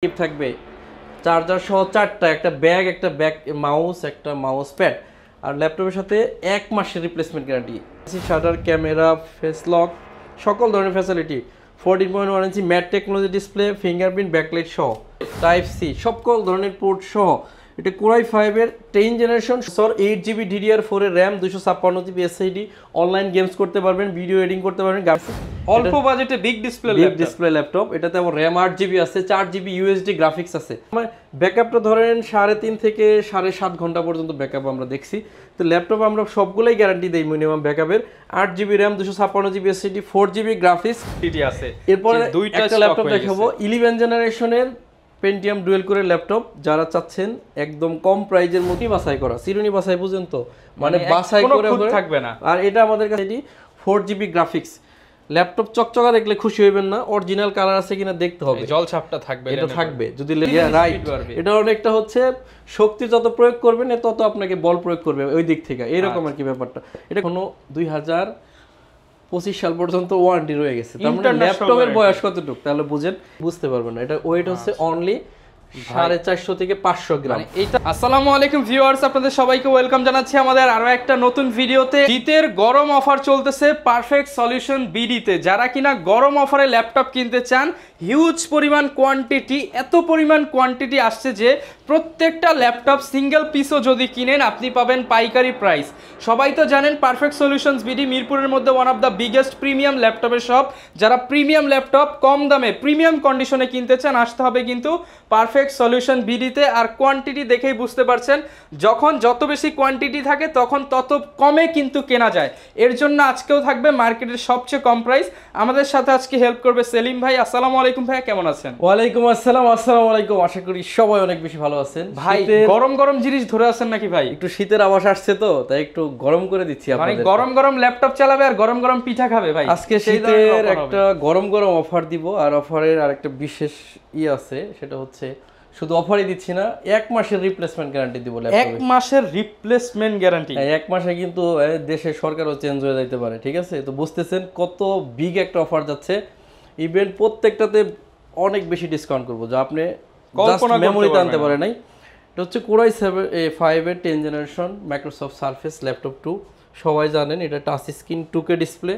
টিপ থাকবে, চার্জার সহ চারটা, একটা ব্যাগ, একটা ব্যাগ মাউস, একটা মাউস প্যাড, আর ল্যাপটপের সাথে 1 মাসের replacement guarantee. Shutter, camera, face lock, সকল ধরনের ফ্যাসিলিটি, 14.1 ইঞ্চি mat technology display, fingerprint, backlight সহ, টাইপ সি সকল ধরনের পোর্ট সহ। এটা কোরাই 5-এর 10 জেনারেশন, 8GB DDR4 এর RAM, 256GB SSD, online games করতে পারবেন, ভিডিও এডিটিং করতে পারবেন, অল্প বাজেটে বিগ ডিসপ্লে ল্যাপটপ। এটাতে আমার র্যাম 8GB আছে, 4GB USD গ্রাফিক্স আছে। ব্যাকআপটা ধরেন 3.5 থেকে 7.5 ঘন্টা পর্যন্ত ব্যাকআপ আমরা দেখছি। তো ল্যাপটপ আমরা সবগুলোই গ্যারান্টি দেই মিনিমাম ব্যাকআপের। 8GB RAM, 256GB SSD, 4GB graphics আছে। এরপরে একটা ল্যাপটপ দেখাবো 11 জেনারেশনের পেন্টিয়াম ডুয়েল কোরের ল্যাপটপ। যারা চাচ্ছেন একদম কম প্রাইজের মধ্যে বাছাই করা, চিরুনি বাছাই বুঝেন তো, মানে বাছাই করে থাকবে না। আর এটা আমাদের কাছে 4GB গ্রাফিক্স ল্যাপটপ। চকচকা দেখলে খুশি হইবেন না, অরিজিনাল কালার আছে কিনা দেখতে হবে, জল ছাপটা থাকবে, এটা থাকবে যদি রাইট। এটা অনেকটা হচ্ছে শক্তি যত প্রয়োগ করবেন তত আপনাকে বল প্রয়োগ করবে ওই দিক থেকে, এরকম আর কি ব্যাপারটা। এটা কোনো 2025 সাল পর্যন্ত ওয়ারেন্টি রয়ে গেছে। তার মানে ল্যাপটপের বয়স কতটুকু তাহলে বুঝতে পারবেন না। এটা ওয়েট হচ্ছে অনলি 450 থেকে 500 গ্রাম। আসসালামু আলাইকুম ভিউয়ার্স, আপনাদের সবাইকে ওয়েলকাম জানাচ্ছি আমাদের আরো একটা নতুন ভিডিওতে। শীতের গরম অফার চলতেছে পারফেক্ট সলিউশন বিডিতে। যারা কিনা গরম অফারে ল্যাপটপ কিনতে চান, হিউজ পরিমাণ কোয়ান্টিটি, এত পরিমাণ কোয়ান্টিটি আসছে যে প্রত্যেকটা ল্যাপটপ সিঙ্গেল পিসও যদি কিনেন আপনি পাবেন পাইকারি প্রাইস। সবাই তো জানেন পারফেক্ট সলিউশনস বিডি মিরপুরের মধ্যে one of the biggest premium ল্যাপটপের শপ। যারা প্রিমিয়াম ল্যাপটপ কম দামে প্রিমিয়াম কন্ডিশনে কিনতে চান, আসতে হবে কিন্তু পারফেক্ট সলিউশন বিডিতে। আর কোয়ান্টিটি দেখেই বুঝতে পারছেন, যখন যত বেশি কোয়ান্টিটি থাকে তখন তত কমে কিন্তু কেনা যায়। এর জন্য আজকেও থাকবে মার্কেটের সবচেয়ে কম প্রাইস। আমাদের সাথে আজকে হেল্প করবে সেলিম ভাই। আসসালামু আলাইকুম ভাই, কেমন আছেন? ওয়ালাইকুম আসসালাম। আসসালামু আলাইকুম, আশা করি সবাই অনেক বেশি ভালো আছেন। ভাই গরম গরম জিনিস ধরে আছেন নাকি ভাই? একটু শীতের আভাস আসছে তো, তাই একটু গরম করে দিচ্ছি আপনাদের। মানে গরম গরম ল্যাপটপ চালাবে আর গরম গরম পিঠা খাবে ভাই। আজকে শীতের একটা গরম গরম অফার দিব। আর অফারের আরেকটা বিশেষ আছে, সেটা হচ্ছে শুধু অফারই দিচ্ছি না, 1 মাসের রিপ্লেসমেন্ট গ্যারান্টি দিব ল্যাপটপে। 1 মাসের রিপ্লেসমেন্ট গ্যারান্টি? 1 মাসে কিন্তু দেশের সরকারও চেঞ্জ হয়ে যাইতে পারে, ঠিক আছে? তো বুঝতেছেন কত বিগ একটা অফার যাচ্ছে। ইভেন্ট প্রত্যেকটাতে অনেক বেশি ডিসকাউন্ট করব, যা আপনি মেমোরিতে আনতে পারে নাই। এটা হচ্ছে কোরাই 5-এর 10 জেনারেশন মাইক্রোসফট সারফেস ল্যাপটপ 2। সবাই জানেন এটা টাচ স্ক্রিন 2K ডিসপ্লে।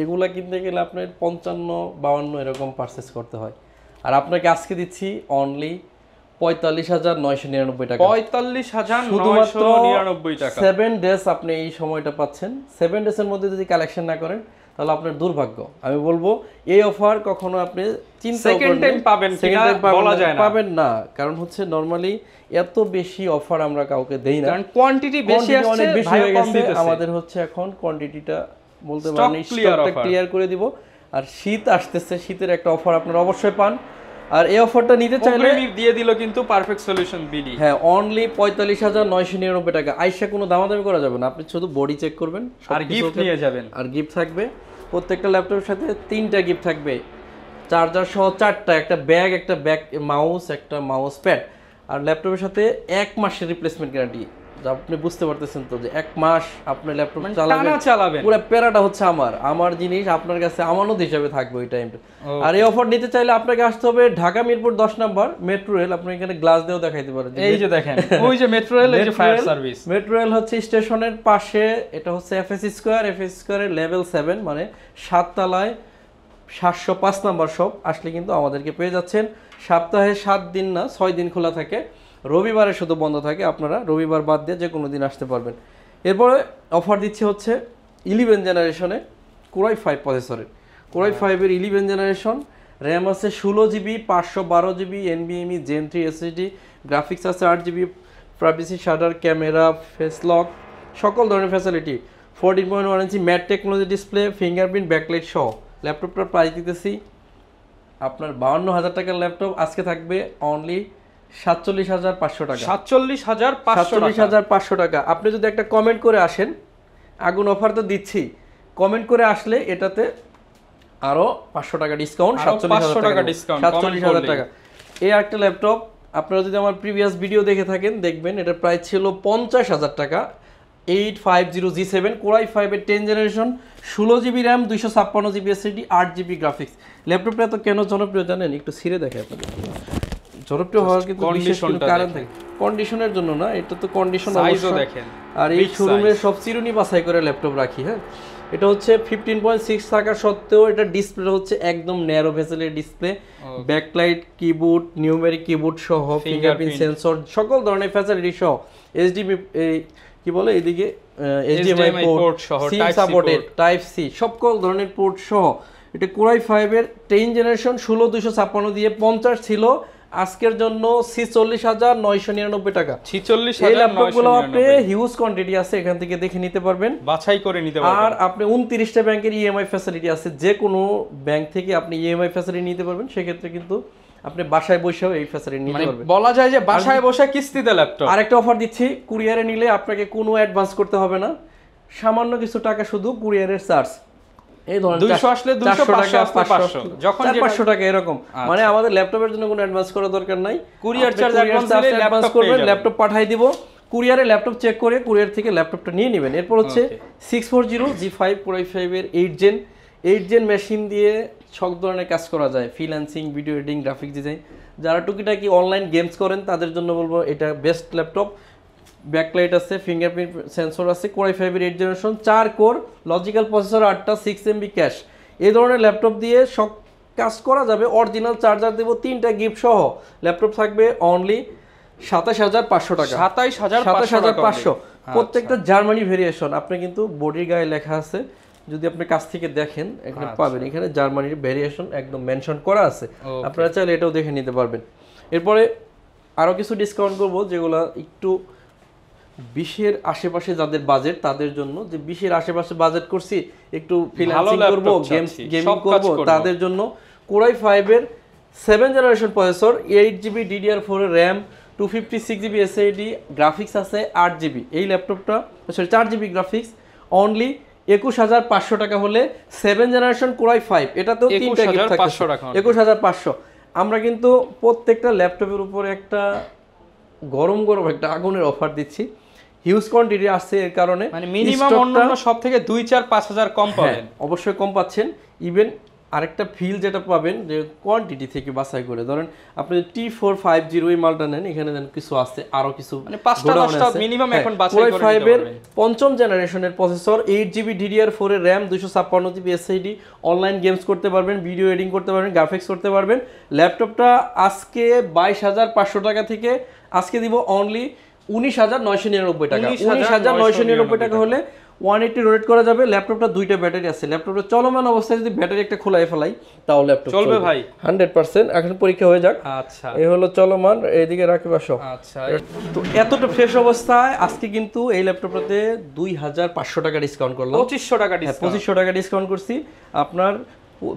এগুলা কিনতে গেলে আপনার 55-52 এরকম পারচেস করতে হয়। আর আপনাকে আজকে দিচ্ছি অনলি 45,999 টাকা। 45,999 টাকা। 7 ডেজ আপনি এই সময়টা পাচ্ছেন। 7 ডেজের মধ্যে যদি কালেকশন না করেন তাহলে আপনার দুর্ভাগ্য। আমি বলবো এই অফার কখনো আপনি পাবেন না, কারণ হচ্ছে নরমালি এত বেশি অফার আমরা কাউকে দেই না, কারণ কোয়ান্টিটি বেশি আসছে, অনেক বেশি হয়ে গেছে। আমাদের হচ্ছে এখন কোয়ান্টিটিটা বলতে পারেন স্টকটা ক্লিয়ার করে দিব। আর শীত আসতেছে, শীতের একটা অফার আপনারা অবশ্যই পান। আর এই অফারটা নিতে চাইলে দিয়ে দিল কিন্তু পারফেক্ট সলিউশন বিডি। হ্যাঁ, অনলি 45,999 টাকা। আইসা কোনো দামাদামি করা যাবে না, আপনি শুধু বডি চেক করবেন আর গিফট নিয়ে যাবেন। আর গিফট থাকবে প্রত্যেকটা ল্যাপটপের সাথে 3টা গিফট থাকবে, চার্জার সহ 4টা, একটা ব্যাগ, একটা ব্যাগ মাউস, একটা মাউস প্যাড, আর ল্যাপটপের সাথে 1 মাসের রিপ্লেসমেন্ট গ্যারান্টি। আপনি বুঝতে পারতেছেন তো যে 1 মাস আপনি ল্যাপটপ চালাবেন, পুরো প্যারাটা হচ্ছে আমার জিনিস আপনার কাছে আমানত হিসেবে থাকবে ওই টাইমটা। আর এই অফার নিতে চাইলে আপনাকে আসতে হবে ঢাকা মিরপুর 10 নম্বর মেট্রো রেল। আপনি এখানে গ্লাস দিয়েও দেখাইতে পারেন, এই যে দেখেন ওই যে মেট্রো রেল, এই যে ফায়ার সার্ভিস। মেট্রো রেল হচ্ছে স্টেশনের পাশে। এটা হচ্ছে এফএস স্কয়ার এর লেভেল 7, মানে 7 তলায় 705 নম্বর শপ। আসলে কিন্তু আমাদেরকে পেয়ে যাচ্ছেন। সপ্তাহে 7 দিন না 6 দিন খোলা থাকে, রবিবারে শুধু বন্ধ থাকে। আপনারা রবিবার বাদ দিয়ে যে কোনো দিন আসতে পারবেন। এরপরে অফার দিচ্ছে হচ্ছে 11 জেনারেশনে কোরাই 5 প্রসেসরের। কোরাই 5-এর 11 জেনারেশন, র্যাম আছে 16GB, 512GB NVMe Gen 3 SSD, graphics আছে 8GB, privacy shutter, camera, face lock, সকল ধরনের ফ্যাসিলিটি, 14.1 ইঞ্চি mat technology display, fingerprint, backlight সহ। ল্যাপটপটার প্রাইস দিতেছি আপনার 52,000 টাকার ল্যাপটপ আজকে থাকবে অনলি 47,500 টাকা। 47,500 টাকা। আপনি যদি একটা কমেন্ট করে আসেন, আগুন অফার তো দিচ্ছি, কমেন্ট করে আসলে এটাতে আরো 500 টাকা ডিসকাউন্ট, 47,000 টাকা। এই একটা ল্যাপটপ আপনারা যদি আমার প্রিভিয়াস ভিডিও দেখে থাকেন দেখবেন এটার প্রাইস ছিল 50,000 টাকা। 850G7 কোরাই 5-এর 10 generation, 16GB RAM, 256GB SSD, 8GB graphics. ল্যাপটপটা তো কেন জনপ্রিয় জানেন? একটু ছিঁড়ে দেখে আপনাদের। জনপ্রিয় হওয়ার কিন্তু বিশেষ কোনো কন্ডিশনটা কারণ থাকে, কন্ডিশনের জন্য না, এটা তো কন্ডিশন সাইজও দেখেন। আর এই Big শোরুমে size। সব চিরুনি বাছাই করে ল্যাপটপ রাখি। হ্যাঁ, এটা হচ্ছে 15.6 থাকা সত্ত্বেও এটা ডিসপ্লে হচ্ছে একদম ন্যারো ভেসেলের display, backlight keyboard, numeric keyboard সহ, ফিঙ্গারপ্রিন্ট সেন্সর, সকল ধরনের ফ্যাসিলিটি সহ, এইচডিএমআই কি বলে এইদিকে এইচডিএমআই পোর্ট সহ, সিম সাপোর্টেড, টাইপ সি সকল ধরনের পোর্ট সহ। এটা কোরাই 5 এর 10 জেনারেশন 16256 দিয়ে 50 ছিল, আজকের জন্য 46,999 টাকা। 46,999 এই ল্যাপটপগুলো আপনি হিউজ কোয়ান্টিটি আছে, এখান থেকে দেখে নিতে পারবেন, বাছাই করে নিতে পারবেন। আর আপনি 29টা ব্যাংকের ইএমআই ফ্যাসিলিটি আছে, যে কোনো ব্যাংক থেকে আপনি ইএমআই ফ্যাসিলিটি নিতে পারবেন। সেক্ষেত্রে কিন্তু আপনি বাসায় বসেও এই ফ্যাসিলিটি নিতে পারবেন। বলা যায় যে বাসায় বসে কিস্তিতে ল্যাপটপ। আরেকটা অফার দিচ্ছি, কুরিয়ারে নিলে আপনাকে কোনো অ্যাডভান্স করতে হবে না, সামান্য কিছু টাকা শুধু কুরিয়ারের চার্জ। এই ধরনের 200 আসলে 200, 500 আসলে 500, যখন 500 টাকা এরকম। মানে আমাদের ল্যাপটপের জন্য কোনো অ্যাডভান্স করার দরকার নাই, কুরিয়ার চার্জ অ্যাডভান্স করবেন, ল্যাপটপ পাঠিয়ে দিব, কুরিয়ারে ল্যাপটপ চেক করে কুরিয়ার থেকে ল্যাপটপটা নিয়ে নেবেন। এরপর হচ্ছে 640G5 কোরাই 5 এর 8 জেন মেশিন দিয়ে সব ধরনের কাজ করা যায়, freelancing, video editing, graphics design. যারা টুকিটাকি অনলাইন গেমস করেন তাদের জন্য বলবো এটা বেস্ট ল্যাপটপ। ব্যাকলাইট আছে, ফিঙ্গারপ্রিন্ট সেন্সর আছে, কোরাই 5 এর 8 জেনারেশন, 4 কোর, লজিক্যাল প্রসেসর, 8টা 6 MB ক্যাশ। এই ধরনের ল্যাপটপ দিয়ে সব কাজ করা যাবে। অরিজিনাল চার্জার দেবো 3টা গিফট সহ। ল্যাপটপ থাকবে অনলি 27,500 টাকা। 27,500 প্রত্যেকটা জার্মানি ভেরিয়েশন। আপনি কিন্তু বডির গায়ে লেখা আছে, যদি আপনি কাছ থেকে দেখেন এখানে পাবেন, এখানে জার্মানির ভেরিয়েশন একদম মেনশন করা আছে, আপনারা চাইলে এটাও দেখে নিতে পারবেন। এরপরে আরও কিছু ডিসকাউন্ট করব, যেগুলো একটু 20-এর আশেপাশে যাদের বাজেট তাদের জন্য, যে 20-এর আশেপাশে বাজেট করছি, একটু ফ্রিল্যান্সিং করব, গেমিং করব, তাদের জন্য কোরাই 5 এর 7 জেনারেশন প্রসেসর, 8GB DDR4 এর র্যাম, 256GB SSD, গ্রাফিক্স আছে 8GB। এই ল্যাপটপটা 4GB গ্রাফিক্স অনলি 21,500 টাকা হলে 7 জেনারেশন কোরাই 5, এটাতেও 3টা গিফট থাকে 21,500। আমরা কিন্তু প্রত্যেকটা ল্যাপটপের উপরে একটা গরম একটা আগুনের অফার দিচ্ছি, হিউজ কোয়ান্টিটি আসছে, এর কারণে মানে মিনিমাম অন্যান্য সব থেকে 2-4-5,000 কম পাবেন। অবশ্যই কম পাচ্ছেন। ইভেন আরেকটা ফিল যেটা পাবেন যে কোয়ান্টিটি থেকে বাছাই করে, ধরেন আপনি T450 এই মালটা নেন, এখানে দেন কিছু আছে, আরো কিছু মানে 5টা মিনিমাম এখন বাছাই করে নিতে পারবেন। 5ম জেনারেশনের প্রসেসর, 8GB DDR4 এর RAM, 256GB SSD, online games করতে পারবেন, ভিডিও এডিটিং করতে পারবেন, গ্রাফিক্স করতে পারবেন। ল্যাপটপটা আজকে 22,500 টাকা থেকে আজকে দিব অনলি 19,999 টাকা। 19,999 টাকা হলে 180 রোটেট করা যাবে। ল্যাপটপটা 2টা ব্যাটারি আছে, ল্যাপটপটা চলমান অবস্থায় যদি ব্যাটারি একটা খোলাই ফেলাই তাও ল্যাপটপ চলবে ভাই 100%। এখন পরীক্ষা হয়ে যাক। আচ্ছা, এই হলো চলমান, এইদিকে রাখি বসো। আচ্ছা, তো এতটা ফ্রেশ অবস্থায় আজকে কিন্তু এই ল্যাপটপটাতে 2,500 টাকা ডিসকাউন্ট করলাম, 2,500 টাকা ডিসকাউন্ট, 2,500 টাকা ডিসকাউন্ট করছি। আপনার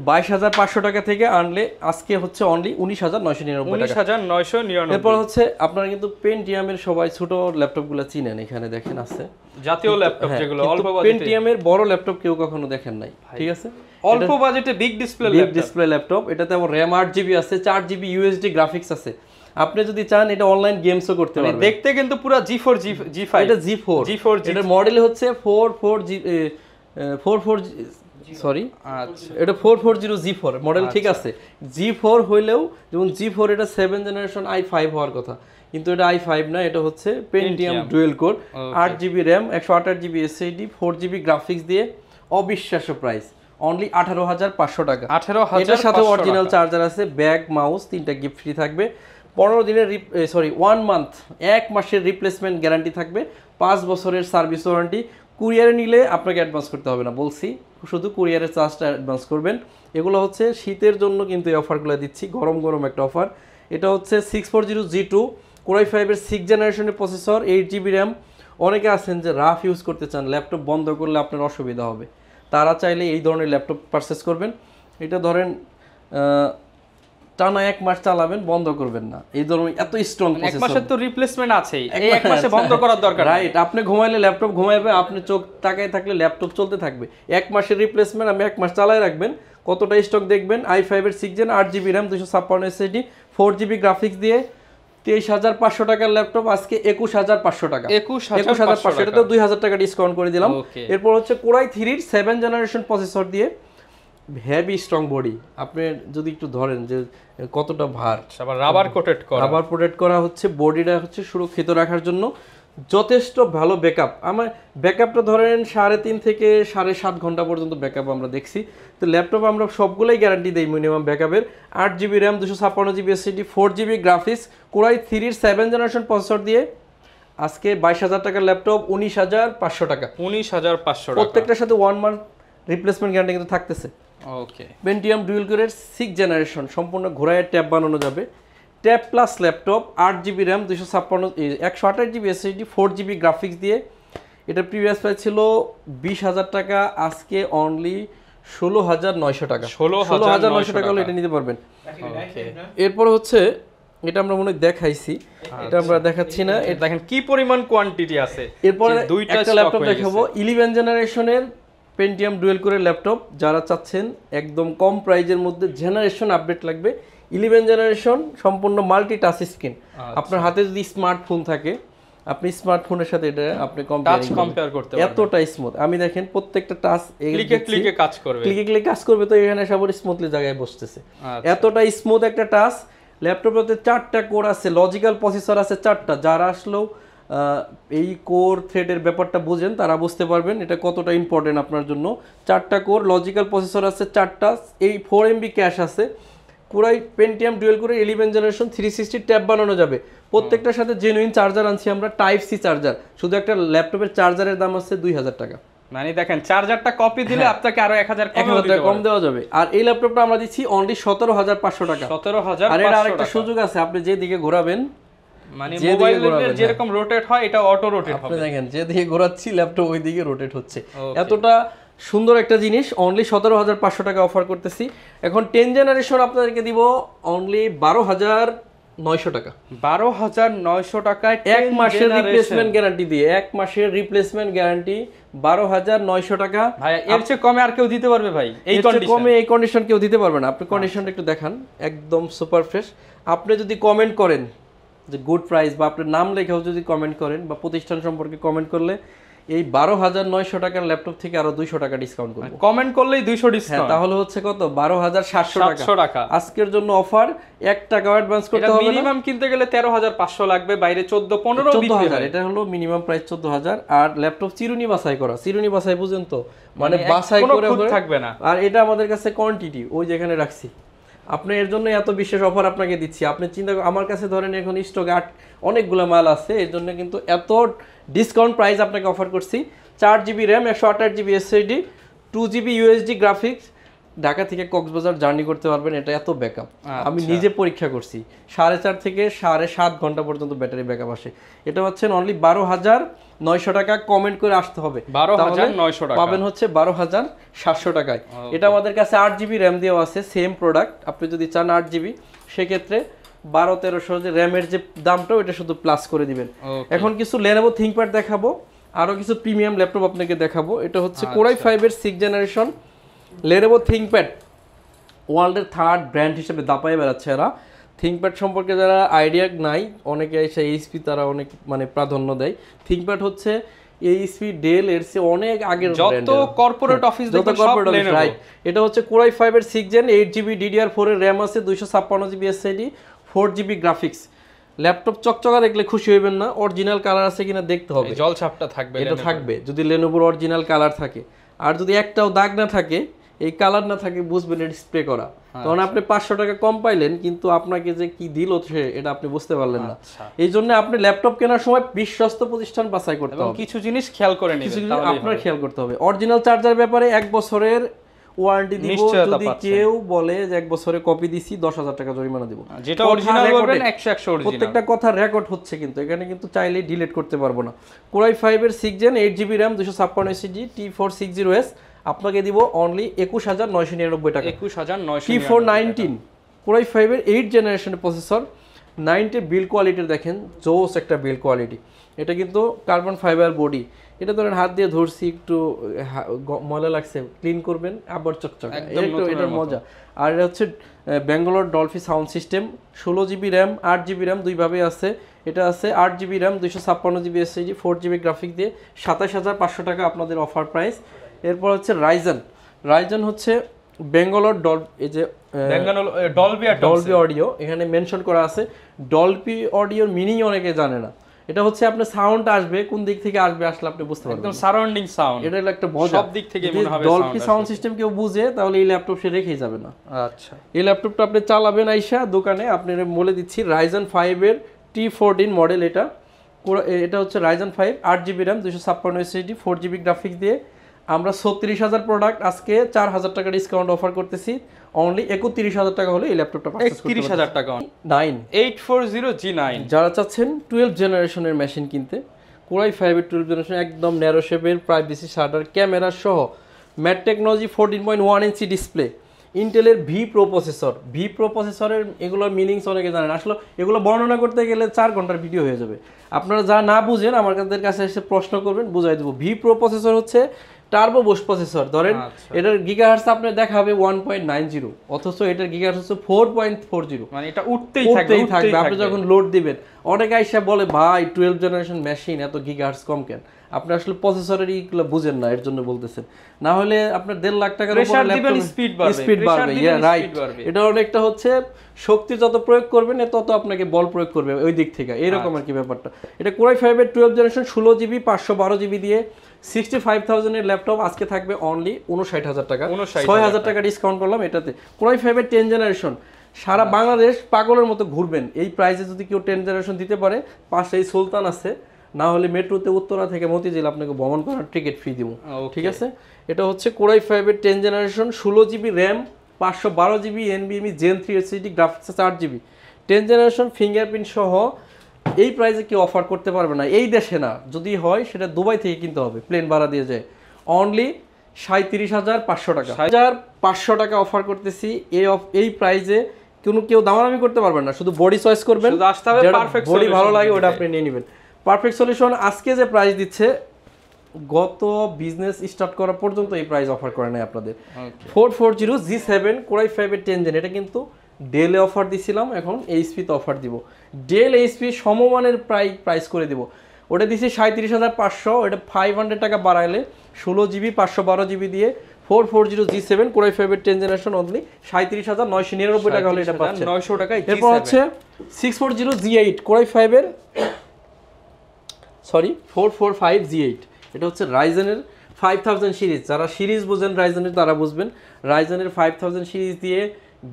22,500 টাকা থেকে আনলে আজকে হচ্ছে অনলি 19,999 টাকা। 19,999। এরপর হচ্ছে আপনারা কিন্তু পেন্টিয়ামের সবাই ছোট ল্যাপটপগুলো চিনেন, এখানে দেখেন আছে জাতীয় ল্যাপটপ যেগুলো অল্প বাজেটে। পেন্টিয়ামের বড় ল্যাপটপ কেউ কখনো দেখেন নাই, ঠিক আছে? অল্প বাজেটে বিগ ডিসপ্লে ল্যাপটপ। এটাতে আমার র্যাম 8GB আছে, 4GB USD গ্রাফিক্স আছে। আপনি যদি চান এটা অনলাইন গেমসও করতে পারবেন। দেখতে কিন্তু পুরো G4 G5, এটা G4 এটার মডেল হচ্ছে 44 সরি, আচ্ছা, এটা 440G4 মডেল, ঠিক আছে? G4 হইলেও যেমন G4 এটা 7 জেনারেশন i5 হওয়ার কথা, কিন্তু এটা i5 না, এটা হচ্ছে Pentium dual core, 8GB RAM, 128GB SSD, 4GB graphics দিয়ে অবিশ্বাস্য প্রাইস অনলি 18,500 টাকা। 18,500 এটার সাথে অরিজিনাল চার্জার আছে, ব্যাগ, মাউস, 3টা গিফট ফ্রি থাকবে, 15 দিনের 1 মান্থ 1 মাসের রিপ্লেসমেন্ট গ্যারান্টি থাকবে, 5 বছরের সার্ভিস ওয়ারেন্টি। কুরিয়ারে নিলে আপনাকে অ্যাডভান্স করতে হবে না, বলছি শুধু কুরিয়ারের চার্জটা অ্যাডভান্স করবেন। এগুলো হচ্ছে শীতের জন্য কিন্তু এই অফারগুলো দিচ্ছি, গরম একটা অফার। এটা হচ্ছে 640G2 কোরাই 5 এর 6 জেনারেশনের প্রসেসর, 8GB র্যাম। অনেকে আছেন যে রাফ ইউজ করতে চান, ল্যাপটপ বন্ধ করলে আপনার অসুবিধা হবে, তারা চাইলে এই ধরনের ল্যাপটপ পারচেস করবেন। এটা ধরেন টানা 1 মাস চালাবেন, বন্ধ করবেন না, এই ধরনের এত স্ট্রং প্রসেসর। 1 মাসের তো রিপ্লেসমেন্ট আছেই, এই 1 মাসে বন্ধ করার দরকার রাইট। আপনি ঘুমাইলে ল্যাপটপ ঘুমাইবে, আপনি চোখ তাকায় থাকলে ল্যাপটপ চলতে থাকবে। 1 মাসের রিপ্লেসমেন্ট, আমি 1 মাস চালায় রাখবেন। কতটা স্টক দেখবেন, i5 এর 6 gen, 8GB RAM, 256 SSD, 4GB graphics দিয়ে 23,500 টাকার ল্যাপটপ আজকে 21,500 টাকা। 21,500, এটা তো 2,000 টাকা ডিসকাউন্ট করে দিলাম। এরপর হচ্ছে কোরাই 3 এর 7 জেনারেশন প্রসেসর দিয়ে হেভি স্ট্রং বডি। আপনি যদি একটু ধরেন যে কতটা ভার, আবার রাবার কোটেড করা, রাবার প্রোটেক্ট করা হচ্ছে, বডিটা হচ্ছে সুরক্ষিত রাখার জন্য যথেষ্ট ভালো ব্যাকআপ। আমার ব্যাকআপটা ধরেন 3.5 থেকে 7.5 ঘন্টা পর্যন্ত ব্যাকআপ আমরা দেখছি। তো ল্যাপটপ আমরা সবগুলোই গ্যারান্টি দিই মিনিমাম ব্যাকআপের। 8GB RAM, 256GB SSD, 4GB graphics, core i 3 7 generation processor দিয়ে আজকে 22,000 টাকার ল্যাপটপ 19,500 টাকা। 19,500 টাকা। প্রত্যেকটার সাথে 1 মান্থ রিপ্লেসমেন্ট গ্যারান্টি কিন্তু থাকতেছে। ওকে, পেন্টিয়াম ডুয়েল কোরের 6 জেনারেশন, সম্পূর্ণ ঘোড়ায় ট্যাব বানানো যাবে। Tab plus laptop, 8GB RAM, 128GB SSD, 4GB graphics দিয়ে। এটা প্রিভিয়াস প্রাইস ছিল 20,000 টাকা, আজকে অনলি 16,900 টাকা। 16,900 টাকা হলে এটা নিতে পারবেন। এরপর হচ্ছে এটা আমরা মনে হয় দেখাইছি, এটা আমরা দেখাচ্ছি না। দেখেন কি পরিমাণ কোয়ান্টিটি আছে। এরপরে দুইটা একটা ল্যাপটপ দেখাবো 11 জেনারেশনের পেন্টিয়াম ডুয়েল কোরের ল্যাপটপ। যারা চাচ্ছেন একদম কম প্রাইজের মধ্যে জেনারেশন আপডেট লাগবে, 11 জেনারেশন, সম্পূর্ণ মাল্টি টাচ স্ক্রিন। আপনার হাতে যদি স্মার্টফোন থাকে, আপনি স্মার্টফোনের সাথে এটা আপনি কম্পেয়ার করতে পারবেন। এতটা স্মুথ। আমি দেখেন প্রত্যেকটা টাচ ক্লিকে ক্লিকে কাজ করবে, ক্লিকে ক্লিকে কাজ করবে। তো এখানে সবার স্মুথলি জায়গায় বসতেছে। এতটা স্মুথ একটা টাচ। ল্যাপটপে 4টা কোর আছে, লজিক্যাল প্রসেসর আছে 4টা। যারা আসলেও এই কোর থ্রেডের ব্যাপারটা বুঝেন তারা বুঝতে পারবেন এটা কতটা ইম্পর্টেন্ট আপনার জন্য। 4টা কোর, লজিক্যাল প্রসেসর আছে 4টা, এই 4MB ক্যাশ আছে। কোরাই পেন্টিয়াম ডুয়েল কোরের 11 জেনারেশন 360 ট্যাব বানানো যাবে। প্রত্যেকটার সাথে জেনুইন চার্জার আনছি আমরা, টাইপ সি চার্জার। শুধু একটা ল্যাপটপের চার্জারের দাম আছে 2,000 টাকা। মানে দেখেন চার্জারটা কপি দিলে আপনাকে আরো 1,000 কম দেওয়া যাবে। আর এই ল্যাপটপটা আমরা দিচ্ছি অনলি 17,500 টাকা। 17,500 আর এর আরেকটা সুযোগ আছে, আপনি যেদিকে ঘোরাবেন, মানে মোবাইলের যেরকম রোটেট হয় এটা অটো রোটেট হবে। আপনি দেখেন যেদিকে ঘোরাচ্ছি ল্যাপটপ ওইদিকে রোটেট হচ্ছে। এতটা সুন্দর একটা জিনিস অনলি 17,500 টাকা অফার করতেছি। এখন 10 জেনারেশন আপনাদেরকে দিব অনলি 12,900 টাকা। 12,900 টাকায় 1 মাসের রিপ্লেসমেন্ট গ্যারান্টি দিয়ে, 1 মাসের রিপ্লেসমেন্ট গ্যারান্টি 12,900 টাকা। ভাই এর চেয়ে কমে আর কেউ দিতে পারবে ভাই? এই কন্ডিশন কমে এই কন্ডিশন কেউ দিতে পারবে না। আপনি কন্ডিশনটা একটু দেখান, একদম সুপার ফ্রেশ। আপনি যদি কমেন্ট করেন যে গুড প্রাইস, বা আপনার নাম লেখাও যদি কমেন্ট করেন, বা প্রতিষ্ঠান সম্পর্কে কমেন্ট করলে এই 12,900 টাকার ল্যাপটপ থেকে আরো 200 টাকা ডিসকাউন্ট করব। কমেন্ট করলেই 200 ডিসকাউন্ট। তাহলে হচ্ছে কত? 12,700 টাকা। আজকের জন্য অফার। 1 টাকা অ্যাডভান্স করতে হবে না। মিনিমাম কিনতে গেলে 13,500 লাগবে, বাইরে 14-15 14,000। এটা হলো মিনিমাম প্রাইস 14,000। আর ল্যাপটপ চিরুনি বাছাই করা। চিরুনি বাছাই বুঝেন তো, মানে বাছাই করে থাকবে না। আর এটা আমাদের কাছে কোয়ান্টিটি ওই যেখানে রাখছি। আপনি এর জন্য এত বিশেষ অফার আপনাকে দিচ্ছি। আপনি চিন্তা আমার কাছে ধরেন এখন স্টক অনেকগুলো মাল আছে, এর জন্য কিন্তু এত ডিসকাউন্ট প্রাইস আপনাকে অফার করছি। 4GB RAM, 128GB SSD, 2GB USD graphics. Dhaka থেকে কক্সবাজার জার্নি করতে পারবেন, এটা এত ব্যাকআপ। আমি নিজে পরীক্ষা করছি, 4.5 থেকে 7.5 ঘন্টা পর্যন্ত ব্যাটারি ব্যাকআপ আসে। এটা হচ্ছে অনলি 12,900 টাকা। কমেন্ট করে আসতে হবে, 12,900 টাকা পাবেন হচ্ছে 12,700 টাকায়। এটা আমাদের কাছে 8GB র্যাম দেওয়া আছে, সেম প্রোডাক্ট। আপনি যদি চান 8GB, সেক্ষেত্রে 1200-1300 যে র্যামের যে দামটা ওইটা শুধু প্লাস করে দিবেন। এখন কিছু Lenovo ThinkPad দেখাবো, আরো কিছু প্রিমিয়াম ল্যাপটপ আপনাকে দেখাবো। এটা হচ্ছে কোরাই 5 এর 6 জেনারেশন Lenovo ThinkPad, ওয়ার্ল্ডের 3rd ব্র্যান্ড হিসেবে দাপায় বেড়াচ্ছে এরা। ThinkPad সম্পর্কে যারা আইডিয়া নাই, অনেকে এসে এইচপি তারা অনেক মানে প্রাধান্য দেয়। ThinkPad হচ্ছে এইচপি, ডেল এর চেয়ে অনেক আগের ব্র্যান্ড, যত কর্পোরেট অফিস দেখো সব Lenovo। রাইট। এটা হচ্ছে কোরাই 5 এর 6 জেন, 8GB DDR4 এর র্যাম আছে, 256GB SSD, 4GB graphics. Laptop চকচকা দেখলে খুশি হইবেন না, অরিজিনাল কালার আছে কিনা দেখতে হবে। জল ছাপটা থাকবে, এটা থাকবে যদি Lenovo অরিজিনাল কালার থাকে। আর যদি একটাও দাগ না থাকে, এই কালার না থাকে, বুঝবেন এটা স্প্রে করা। তখন আপনি 500 টাকা কম পাইলেন, কিন্তু আপনাকে যে কি দিল সে এটা আপনি বুঝতে পারলেন না। এই জন্য আপনি ল্যাপটপ কেনার সময় বিশ্বস্ত প্রতিষ্ঠান বাছাই করতে হবে। কিছু জিনিস খেয়াল করে নেবেন, আপনার খেয়াল করতে হবে। অরিজিনাল চার্জার ব্যাপারে 1 বছরের ওয়ারেন্টি দিব। যদি কেউ বলে যে 1 বছরে কপি দিছি, 10,000 টাকা জরিমানা দিব। যেটা অরিজিনাল বলবেন 100 অরিজিনাল। প্রত্যেকটা কথা রেকর্ড হচ্ছে, কিন্তু এখানে কিন্তু চাইলেই ডিলিট করতে পারবো না। কোরাই 5 এর 6 gen, 8GB RAM, 256 SSD, T460S আপনাকে দিব অনলি 21,999 টাকা। 21,999। T419 কোরাই 5 এর 8 জেনারেশনের প্রসেসর, 90 বিল্ড কোয়ালিটির দেখেন, জোস একটা বিল্ড কোয়ালিটি। এটা কিন্তু কার্বন ফাইবার বডি। এটা ধরেন হাত দিয়ে ধরছি, একটু ময়লা লাগছে, ক্লিন করবেন আবার চকচকা, এটার মজা। আর এটা হচ্ছে Bangalore ডলফি sound system, 16GB RAM, 8GB RAM দুইভাবে আছে। এটা আছে 8GB RAM, 256GB SSD, 4GB graphic দিয়ে 27,500 টাকা আপনাদের অফার প্রাইস। এরপর হচ্ছে রাইজন হচ্ছে ব্যাঙ্গালোর এই যে ডলবি অডিও এখানে মেনশন করা আছে। ডলবি অডিওর মিনিং অনেকে জানে না। এটা হচ্ছে আপনার সাউন্ড আসবে কোন দিক থেকে আসবে, আসলে আপনি বুঝতে পারবেন একদম সারাউন্ডিং সাউন্ড, এটা হলো একটা মজা। সব দিক থেকে মনে হবে ডলবি সাউন্ড সিস্টেম কেউ বুঝে তাহলে এই ল্যাপটপ সে রেখেই যাবে না। আচ্ছা, এই ল্যাপটপটা আপনি চালাবেন আইসা দোকানে, আপনার বলে দিচ্ছি Ryzen 5 এর T14 মডেল। এটা হচ্ছে Ryzen 5 8GB RAM 256 SSD 4GB graphics দিয়ে আমরা 36,000 প্রোডাক্ট আজকে 4,000 টাকা ডিসকাউন্ট অফার করতেছি। অনলি 31,000 টাকা হলে এই ল্যাপটপটা পারচেজ করতে পারবেন। 31,000 টাকা 840G9 যারা চাচ্ছেন 12 জেনারেশনের মেশিন কিনতে, Core i5 এর 12 জেনারেশন একদম ন্যারো শেপের প্রাইভেসি শাটার ক্যামেরা সহ ম্যাট টেকনোলজি 14.1 ইঞ্চি ডিসপ্লে, ইন্টেলের ভি প্রো প্রসেসরের এগুলোর মিনিংস অনেকে জানেন। আসলে এগুলো বর্ণনা করতে গেলে 4 ঘন্টার ভিডিও হয়ে যাবে। আপনারা যা না বুঝেন আমার কাছে এসে প্রশ্ন করবেন, বুঝাই দেবো। ভি প্রো প্রসেসর হচ্ছে টার্বো বুস্ট প্রসেসর। ধরেন এটার গিগাহার্টজ আপনি দেখাবে 1.90, অথচ এটার গিগাহার্টজ হচ্ছে 4.40। মানে এটা উঠতেই থাকবে আপনি যখন লোড দিবেন। অনেকে আইসা বলে ভাই 12 জেনারেশন মেশিন এত গিগাহার্টজ কম কেন? আপনি আসলে প্রসেসরের এইগুলো বুঝেন না, এর জন্য বলতেছেন। না হলে আপনার 1.5 লাখ টাকার উপরে ল্যাপটপ স্পিড বাড়বে। রাইট, এটা অনেকটা হচ্ছে শক্তি যত প্রয়োগ করবেন তত আপনাকে বল প্রয়োগ করবে ওই দিক থেকে, এরকম আর কি ব্যাপারটা। এটা Core i5 এর 12 জেনারেশন 16GB 512GB দিয়ে 65,000 এর ল্যাপটপ আজকে থাকবে অনলি 59,000 টাকা। 6,000 টাকা ডিসকাউন্ট করলাম এটাতে। Core i5 এর 10 জেনারেশন সারা বাংলাদেশ পাগলের মতো ঘুরবেন। এই প্রাইসে যদি কেউ 10 জেনারেশন দিতে পারে, পাশেই সুলতান আছে, না হলে মেট্রোতে উত্তরা থেকে মতিঝিল আপনাকে ভ্রমণ করার টিকিট ফ্রি দিব। ঠিক আছে, এটা হচ্ছে Core i5 এর 10 generation 16GB RAM 512GB NVMe Gen 3 SSD graphics 8GB 10 generation fingerprint সহ। এই প্রাইসে কেউ অফার করতে পারবে না এই দেশে, না যদি হয় সেটা দুবাই থেকে কিনতে হবে, প্লেন ভাড়া দিয়ে যায়। অনলি 37,500 টাকা, 500 টাকা অফার করতেছি। এই প্রাইসে কেউ দামাদামি করতে পারবেন না, শুধু বডি চয়েস করবেন, বডি ভালো লাগে ওটা আপনি নিয়ে নেবেন। পারফেক্ট সলিউশন আজকে যে প্রাইস দিচ্ছে গত বিজনেস স্টার্ট করা পর্যন্ত এই প্রাইস অফার করে নাই আপনাদের। 440G7 Core i5 এর 10 জেন, এটা কিন্তু ডেলে অফার দিছিলাম, এখন এইচপিতে অফার দিব। ডেল এইচপি সমমানের প্রাইস করে দিব। ওটা দিছি 37,500, এটা 500 টাকা বাড়াইলে 16GB 512GB দিয়ে 440G7 Core i5 এর 10 জেনারেশন অনলি 37,999 টাকা হলে এটা পাচ্ছেন। 900 টাকায়। এরপর হচ্ছে 640G8 Core i5 এর 445G8, এটা হচ্ছে রাইজেনের 5000 সিরিজ। যারা সিরিজ বুঝেন রাইজেনের তারা বুঝবেন। রাইজেনের 5000 সিরিজ দিয়ে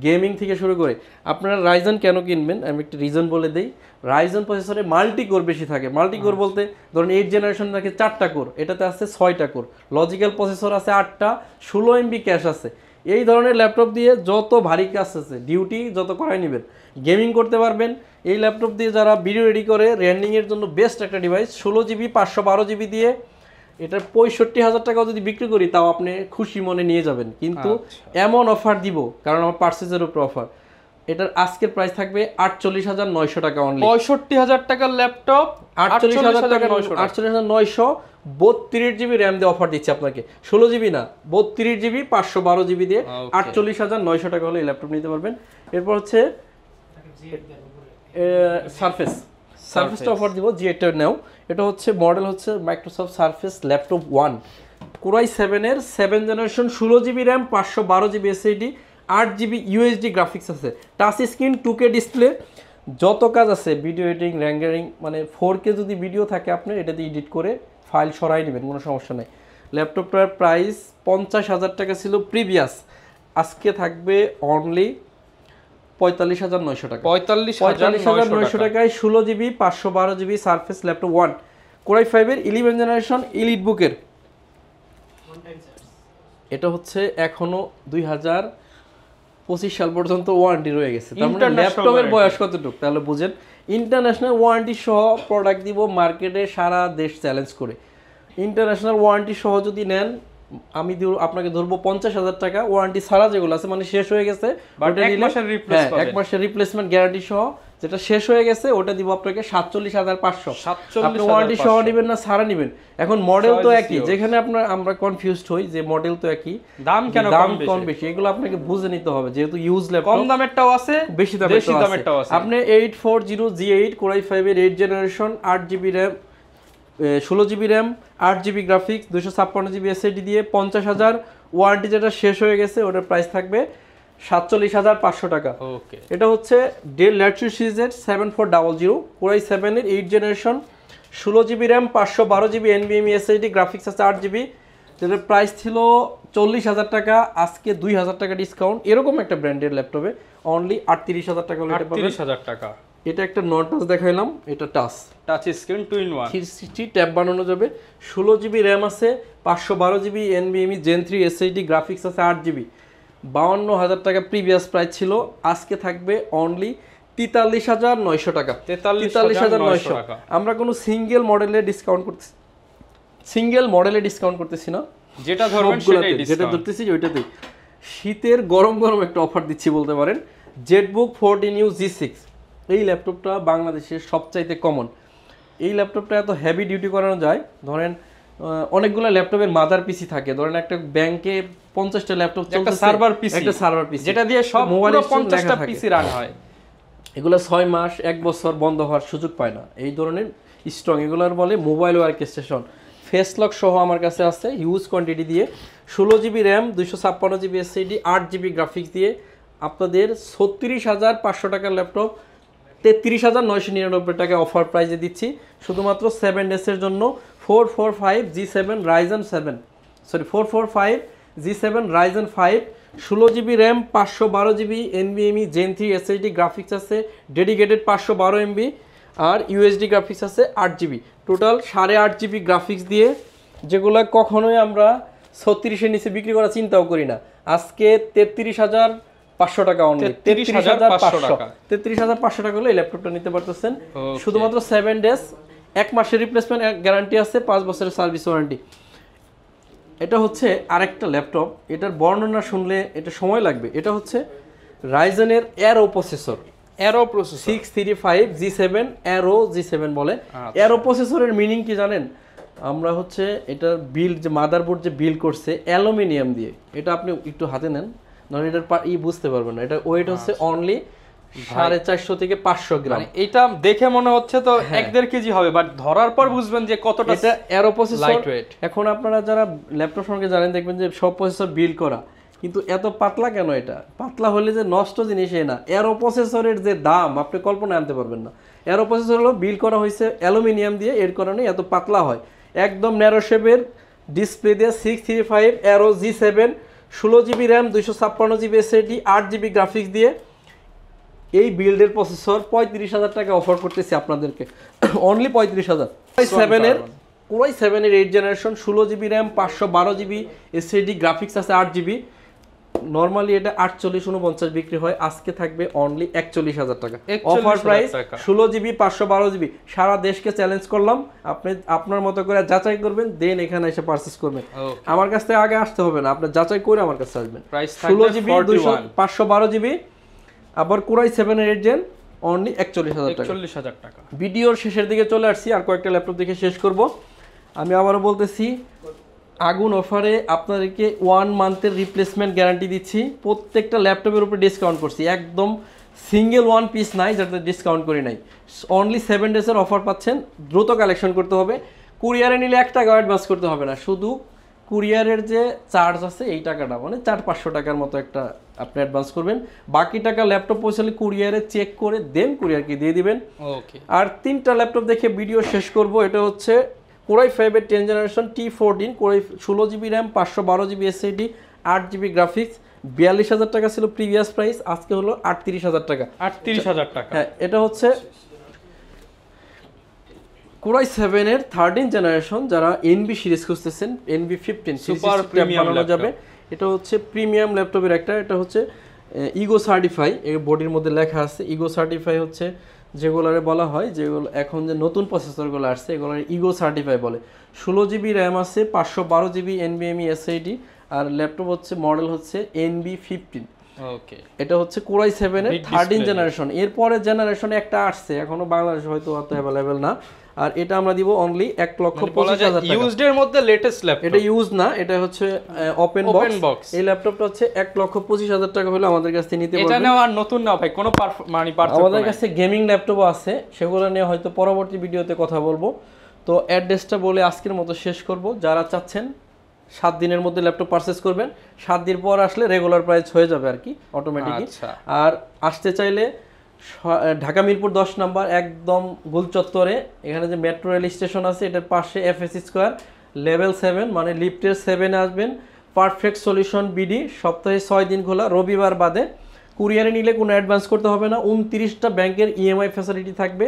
গেমিং থেকে শুরু করে আপনারা রাইজেন কেন কিনবেন আমি একটা রিজন বলে দেই। রাইজেন প্রসেসরে মাল্টি কোর বেশি থাকে। মাল্টি কোর বলতে ধরুন 8 জেনারেশন থাকে 4টা কোর, এটাতে আছে 6টা কোর, লজিক্যাল প্রসেসর আছে 8টা, 16 MB ক্যাশ আছে। এই ধরনের ল্যাপটপ দিয়ে যত ভারী কাজ আছে ডিউটি যত করাই নেবেন, গেমিং করতে পারবেন। এই ল্যাপটপ দিয়ে যারা ভিডিও এডিট করে রেন্ডিংয়ের জন্য বেস্ট একটা ডিভাইস। 16GB 512GB দিয়ে এটা 65,000 টাকাও যদি বিক্রি করি তাও আপনি খুশি মনে নিয়ে যাবেন। কিন্তু এমন অফার দিব, কারণ আমার পার্সেসের উপর অফার, এটার আজকের প্রাইস থাকবে 48,900 টাকা অনলি। 65,000 টাকার ল্যাপটপ 48,000 টাকা, 48,900 32GB র্যাম দিয়ে অফার দিচ্ছি আপনাকে। 16GB না, 32GB 512GB দিয়ে 48,900 টাকা হলে এই ল্যাপটপ নিতে পারবেন। এরপর হচ্ছে সারফেসটা অফার দিব, G8 নাও। এটা হচ্ছে মডেল হচ্ছে Microsoft Surface laptop 1 Core i7 এর 7 generation 16GB RAM 512GB SSD 8GB USD graphics আছে, টাচ স্ক্রিন 2K ডিসপ্লে, যত কাজ আছে ভিডিও এডিটিং র্যান্ডারিং, মানে 4K যদি ভিডিও থাকে আপনার এটা দিয়ে এডিট করে ফাইল সরাই নেবেন, কোনো সমস্যা নেই। ল্যাপটপটার প্রাইস 50,000 টাকা ছিল প্রিভিয়াস, আজকে থাকবে অনলি 45,900 টাকা। 45,900 টাকায় 16GB 512GB surface laptop 1 Core i5 এর 11 জেনারেশন এলিট বুকের। এটা হচ্ছে এখনো 2025 সাল পর্যন্ত ওয়ারেন্টি রয়ে গেছে। তার মানে ল্যাপটপের বয়স কতটুকু তাহলে বুঝেন। ইন্টারন্যাশনাল ওয়ারেন্টি সহ প্রোডাক্ট দিব মার্কেটে সারা দেশ চ্যালেঞ্জ করে। ইন্টারন্যাশনাল ওয়ারেন্টি সহ যদি নেন আমি আপনাকে ধরবো 50,000 টাকা। ওয়ারেন্টি ছাড়া যেগুলো আছে মানে শেষ হয়ে গেছে, এক মাসের রিপ্লেসমেন্ট গ্যারান্টি সহ যেটা শেষ হয়ে গেছে ওটা দিব আপনাকে 47,500। আপনি ওয়ারেন্টি সহ নেবেন না ছাড়া নেবেন? এখন মডেল তো একই, যেখানে আমরা কনফিউজড হই যে মডেল তো একই, দাম কেন কম বেশি, এগুলো আপনাকে বুঝে নিতে হবে। যেহেতু ইউজ ল্যাপটপ, কম দামেরটাও আছে বেশি দামেরটাও আছে। আপনি 840G8 Core i5 এর 8 generation 8GB RAM 16GB RAM 8GB graphics 256GB SSD দিয়ে ওয়ারেন্টি যেটা শেষ হয়ে গেছে ওটার প্রাইস থাকবে 47,500 টাকা। ওকে, এটা হচ্ছে ডেল ল্যাটিটিউড সিরিজের 7400 কোরাই 7 এর 8 generation, 16GB RAM, 512GB NVMe SSD, graphics আছে 8GB, যেটার প্রাইস ছিল 40,000 টাকা, আজকে 2,000 টাকা ডিসকাউন্ট। এরকম একটা ব্র্যান্ডের ল্যাপটপে অনলি 38,000 টাকা হলে এটা পাবেন। 38,000 টাকা। এটা একটা নন টাচ দেখাইলাম, এটা টাচ স্ক্রিন 2-in-1, 360 ট্যাব বানানো যাবে, 16GB র্যাম আছে, 512GB NVMe Gen 3 SSD, graphics আছে 8GB, 52,000 টাকা প্রিভিয়াস প্রাইস ছিল, আজকে থাকবে অনলি 43,900 টাকা। 43,900 টাকা। আমরা কোনো সিঙ্গেল মডেলে ডিসকাউন্ট করতেছি না, যেটা ধরবেন সেটাই যেটা ডিসকাউন্ট। ধরতেছি ওইটাতেই। শীতের গরম গরম একটা অফার দিচ্ছি বলতে পারেন। জেটবুক 14U G6, এই ল্যাপটপটা বাংলাদেশের সবচাইতে কমন। এই ল্যাপটপটা এত হেভি ডিউটি করানো যায়, ধরেন অনেকগুলো ল্যাপটপের মাদার পিসি থাকে, ধরেন একটা ব্যাংকে 50টা ল্যাপটপ চলতেছে, একটা সার্ভার পিসি যেটা দিয়ে সব মোবাইল 50টা পিসি রান হয়। এগুলো 6 মাস 1 বছর বন্ধ হওয়ার সুযোগ পায় না, এই ধরনের স্ট্রং এগুলোর বলে মোবাইল ওয়ার্কস্টেশন। ফেস লক সহ আমার কাছে আছে হিউজ কোয়ান্টিটি দিয়ে, 16GB RAM, 256GB SSD, 8GB graphics দিয়ে আপনাদের 36,500 টাকার ল্যাপটপ 33,999 টাকা অফার প্রাইসে দিচ্ছি শুধুমাত্র 7 ডেজের জন্য। 445 G7 Ryzen 5, 16GB RAM, 512GB NVMe Gen 3 SSD, graphics আছে ডেডিকেটেড 512MB, আর ইউএসডি গ্রাফিক্স আছে 8GB, টোটাল 8.5GB গ্রাফিক্স দিয়ে, যেগুলো কখনোই আমরা 36-এর নিচে বিক্রি করার চিন্তাও করি না। আজকে 33,500 টাকা অনলি, 33,500 টাকা হলে এই ল্যাপটপটা নিতে পারতেছেন শুধুমাত্র 7 ডেজ, 1 মাসের রিপ্লেসমেন্ট গ্যারান্টি আছে, 5 বছরের সার্ভিস ওয়ারেন্টি। এটা হচ্ছে আরেকটা ল্যাপটপ, এটার বর্ণনা শুনলে এটা সময় লাগবে। এটা হচ্ছে রাইজেনের arrow processor, 635 G7 arrow G7 বলে। অ্যারো প্রসেসরের মিনিং কি জানেন? আমরা হচ্ছে এটার বিল্ড যে মাদারবোর্ড যে বিল্ড করছে অ্যালুমিনিয়াম দিয়ে, এটা আপনি একটু হাতে নেন, নাহলে এটার বুঝতে পারবেন না। এটা ওয়েট হচ্ছে অনলি 450 থেকে 500 গ্রাম। এটা দেখে মনে হচ্ছে তো 1-1.5 কেজি হবে, বাট ধরার পর বুঝবেন যে কতটা এটা অ্যারো প্রসেসর। Light weight. এখন আপনারা যারা ল্যাপটপ সঙ্গে জানেন দেখবেন যে সব প্রসেসর বিল্ড করা, কিন্তু এত পাতলা কেন? এটা পাতলা হলে যে নষ্ট জিনিস না, অ্যারো প্রসেসরের যে দাম আপনি কল্পনা আনতে পারবেন না। অ্যারো প্রসেসর হলো বিল্ড করা হয়েছে অ্যালুমিনিয়াম দিয়ে, এর কারণে এত পাতলা হয়। একদম ন্যারো শেপের ডিসপ্লে দিয়ে 635 arrow G7, 16GB RAM, 256GB SSD, 8GB graphics দিয়ে এই বিল্ডের প্রসেসর 35,000 টাকা অফার করতেছি আপনাদেরকে, অনলি 35,000। কোরাই 7 এর 8 generation, 16GB RAM, 512GB SSD, graphics আছে 8GB। নরমালি এটা 48-49 বিক্রি হয়, আজকে থাকবে অনলি 41,000 টাকা অফার প্রাইস। 16GB 512GB, সারা দেশকে চ্যালেঞ্জ করলাম, আপনি আপনার মতো করে যাচাই করবেন, দেন এখানে এসে পারচেজ করবেন। আমার কাছ থেকে আগে আসতে হবে না, আপনি যাচাই করে আমার কাছে আসবেন। 16GB 512GB, আবার কোরাই 7 এর 8 জেন অনলি 41,000 টাকা। ভিডিওর শেষের দিকে চলে আসছি, আর কয়েকটা ল্যাপটপ দেখে শেষ করব। আমি আবারও বলতেছি, আগুন অফারে আপনাদেরকে 1 মান্থের রিপ্লেসমেন্ট গ্যারান্টি দিচ্ছি, প্রত্যেকটা ল্যাপটপের উপরে ডিসকাউন্ট করছি, একদম সিঙ্গেল 1 পিস নাই যাতে ডিসকাউন্ট করি নাই। অনলি 7 ডেজের অফার পাচ্ছেন, দ্রুত কালেকশন করতে হবে। কুরিয়ারে নিলে 1 টাকা অ্যাডভান্স করতে হবে না, শুধু কুরিয়ারের যে চার্জ আছে এই টাকাটা, মানে 400-500 টাকার মতো একটা আপনি অ্যাডভান্স করবেন, বাকি টাকা ল্যাপটপ পৌঁছালে কুরিয়ারে চেক করে দেন কুরিয়ারকে দিয়ে দিবেন। আর 3টা ল্যাপটপ দেখে ভিডিও শেষ করব। এটা হচ্ছে কোরাই 5 এর 10 generation T14, core i 16GB RAM, 512GB SSD, 8GB graphics, 42,000 টাকা ছিল প্রিভিয়াস প্রাইস, আজকে হলো 38,000 টাকা। 38,000 টাকা। হ্যাঁ, এটা হচ্ছে কোরাই 7 এর 13 জেনারেশন, যারা NB সিরিজ খুঁজতেছেন, NB15 সুপার প্রিমিয়াম বানানো যাবে। এটা হচ্ছে প্রিমিয়াম ল্যাপটপের একটা, এটা হচ্ছে ইগো সার্টিফাই, এর বডির মধ্যে লেখা আছে ইগো সার্টিফাই, হচ্ছে যেগুলোরে বলা হয়, যেগুলো এখন যে নতুন প্রসেসরগুলো আসছে এগুলো ইগো সার্টিফাই বলে। 16GB র্যাম আছে, 512GB NVMe SSD, আর ল্যাপটপ হচ্ছে মডেল হচ্ছে NB15। ওকে, এটা হচ্ছে কোরাই 7 এর 13 জেনারেশন। এরপরে জেনারেশন একটা আসছে, এখনো বাংলাদেশে হয়তো অত অ্যাভেলেবেল না, আর এটা আমরা দিব অনলি 1,25,000 টাকা। ইউজড এর মধ্যে লেটেস্ট ল্যাপটপ, এটা ইউজ না, এটা হচ্ছে ওপেন বক্স। এই ল্যাপটপটা হচ্ছে 1,25,000 টাকা হলে আমাদের কাছ থেকে নিতে পারবেন। এটা নেওয়া আর নতুন না ভাই, কোনো মানে পার্থক্য নাই। আমাদের কাছে গেমিং ল্যাপটপও আছে, সেগুলো নিয়ে হয়তো পরবর্তী ভিডিওতে কথা বলবো। তো অ্যাড্রেসটা বলে আজকের মতো শেষ করব। যারা চাচ্ছেন 7 দিনের মধ্যে ল্যাপটপ পারচেজ করবেন, 7 দিন পর আসলে রেগুলার প্রাইস হয়ে যাবে আর কি অটোমেটিকলি। আচ্ছা। আর আসতে চাইলে ঢাকা মিরপুর 10 নাম্বার একদম গোল চত্বরে, এখানে যে মেট্রো রেল স্টেশন আছে এটার পাশে এফএস স্কোয়ার লেভেল 7 মানে লিফটের 7-এ আসবেন। পারফেক্ট সলিউশন বিডি সপ্তাহে 6 দিন খোলা, রবিবার বাদে। কুরিয়ারে নিলে কোনো অ্যাডভান্স করতে হবে না, 29টা ব্যাংকের ইএমআই ফ্যাসিলিটি থাকবে।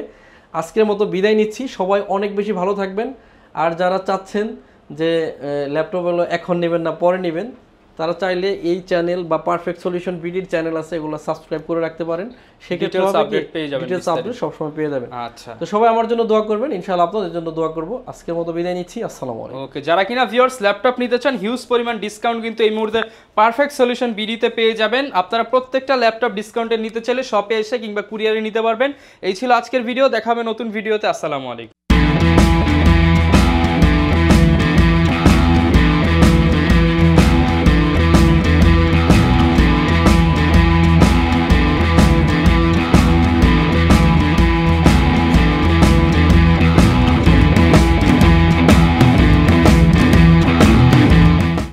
আজকের মতো বিদায় নিচ্ছি, সবাই অনেক বেশি ভালো থাকবেন। আর যারা চাচ্ছেন যে ল্যাপটপগুলো এখন নেবেন না পরে নেবেন, তারা চাইলে এই চ্যানেল বা পারফেক্ট সলিউশন বিডির চ্যানেল আছে, এগুলো সাবস্ক্রাইব করে রাখতে পারেন। সেক্ষেত্রে আপডেট পেয়ে যাবেন, ডিটেইলস আপডেট সবসময় পেয়ে যাবেন। আচ্ছা, তো সবাই আমার জন্য দোয়া করবেন, ইনশাআল্লাহ আপনাদের জন্য দোয়া করব। আজকের মতো বিদায় নিচ্ছি, আসসালামু আলাইকুম। ওকে, যারা কিনা ভিউয়ার্স ল্যাপটপ নিতে চান, হিউজ পরিমাণ ডিসকাউন্ট কিন্তু এই মুহূর্তে পারফেক্ট সলিউশন বিডিতে পেয়ে যাবেন। আপনারা প্রত্যেকটা ল্যাপটপ ডিসকাউন্টে নিতে চাইলে শপে এসে কিংবা কুরিয়ারে নিতে পারবেন। এই ছিল আজকের ভিডিও, দেখা হবে নতুন ভিডিওতে। আসসালামু আলাইকুম।